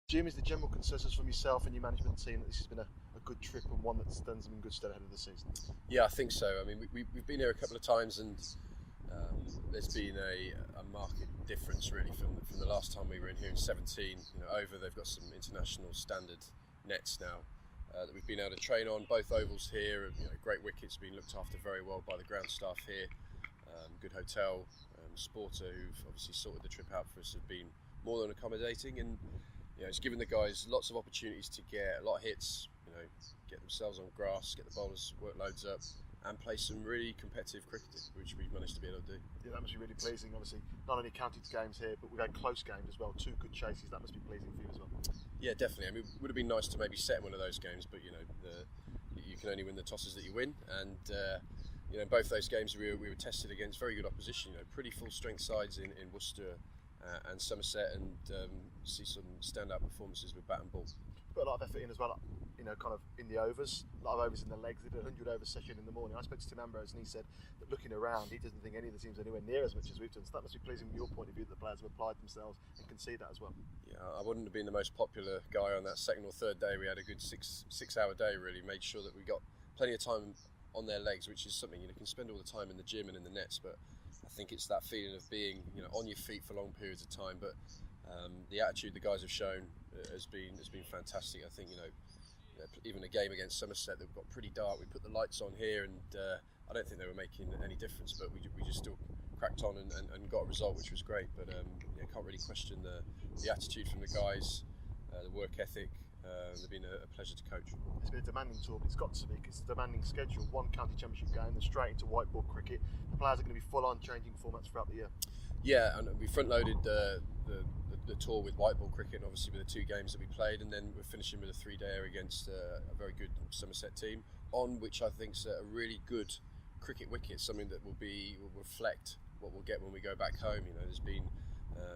Jim, is the general consensus from yourself and your management team that this has been a good trip and one that's done them in good stead ahead of the season? Yeah, I think so. I mean, we've been here a couple of times, and there's been a market difference really from the last time we were in here in 17. Over they've got some international standard nets now that we've been able to train on. Both ovals here, great wickets, being looked after very well by the ground staff here. Good hotel, Sporter, who've obviously sorted the trip out for us, have been more than accommodating, and it's given the guys lots of opportunities to get a lot of hits, get themselves on grass, get the bowlers workloads up, and play some really competitive cricket, which we've managed to be able to do. Yeah, that must be really pleasing. Obviously, not only counted games here, but we've had close games as well. 2 good chases. That must be pleasing for you as well. Yeah, definitely. I mean, it would have been nice to maybe set one of those games, but you can only win the tosses that you win, and in both those games we were tested against very good opposition. Pretty full strength sides in Worcester and Somerset, and see some standout performances with bat and ball. Put a lot of effort in as well, kind of in the overs. A lot of overs in the legs. They did a 100 over session in the morning. I spoke to Tim Ambrose and he said that looking around, he doesn't think any of the teams are anywhere near as much as we've done. So that must be pleasing from your point of view that the players have applied themselves and can see that as well. Yeah, I wouldn't have been the most popular guy on that second or third day. We had a good six-hour day. Really made sure that we got plenty of time on their legs, which is something you can spend all the time in the gym and in the nets, but I think it's that feeling of being on your feet for long periods of time. But the attitude the guys have shown has been fantastic. I think even a game against Somerset that got pretty dark, we put the lights on here, and I don't think they were making any difference, but we just still cracked on and got a result, which was great. But can't really question the attitude from the guys, the work ethic. They've been a pleasure to coach. It's been a demanding tour, but it's got to be, because it's a demanding schedule. 1 county championship game, then straight into white ball cricket. The players are going to be full on changing formats throughout the year. Yeah, and we front loaded the tour with white ball cricket, and obviously with the 2 games that we played, and then we're finishing with a 3-dayer against a very good Somerset team, on which I think's a really good cricket wicket, something that will reflect what we'll get when we go back home. There's been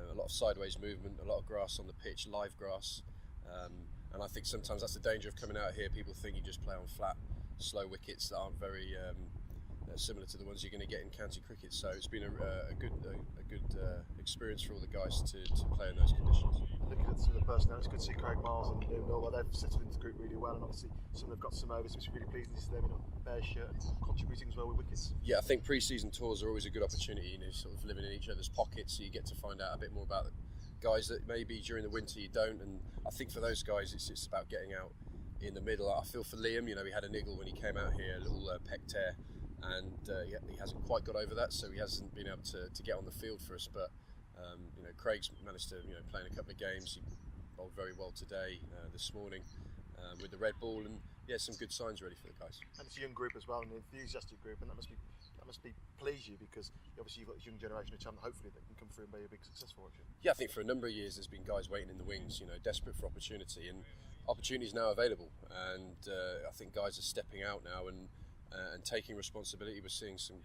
a lot of sideways movement, a lot of grass on the pitch, live grass. And I think sometimes that's the danger of coming out here. People think you just play on flat, slow wickets that aren't very similar to the ones you're going to get in county cricket. So it's been a good experience for all the guys to play in those conditions. Looking at some of the personnel, it's good to see Craig Miles and Liam Norwell. They've settled into the group really well, and obviously some have got some overs, which is really pleasing to see them in a bare shirt and contributing as well with wickets. Yeah, I think pre-season tours are always a good opportunity, sort of living in each other's pockets, so you get to find out a bit more about the guys that maybe during the winter you don't. And I think for those guys it's about getting out in the middle. I feel for Liam, he had a niggle when he came out here, a little pec tear, and he hasn't quite got over that, so he hasn't been able to get on the field for us. But Craig's managed to play in a couple of games. He bowled very well today, this morning, with the red ball, and some good signs ready for the guys. And it's a young group as well, an enthusiastic group, and that must be please you, because obviously you've got this young generation of talent, hopefully that can come through and be a big success for you. Yeah, I think for a number of years there's been guys waiting in the wings, desperate for opportunity, and opportunity is now available, and I think guys are stepping out now and taking responsibility. We're seeing some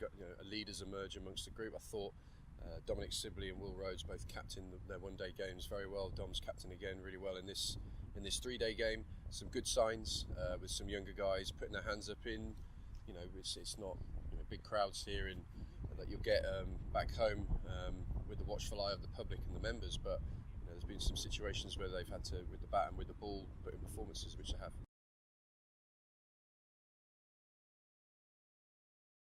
leaders emerge amongst the group. I thought Dominic Sibley and Will Rhodes both captained their 1-day games very well. Dom's captain again really well in this 3-day game. Some good signs with some younger guys putting their hands up in. It's not big crowds here that you'll get back home with the watchful eye of the public and the members, but there's been some situations where they've had to, with the bat and with the ball, put in performances which they have.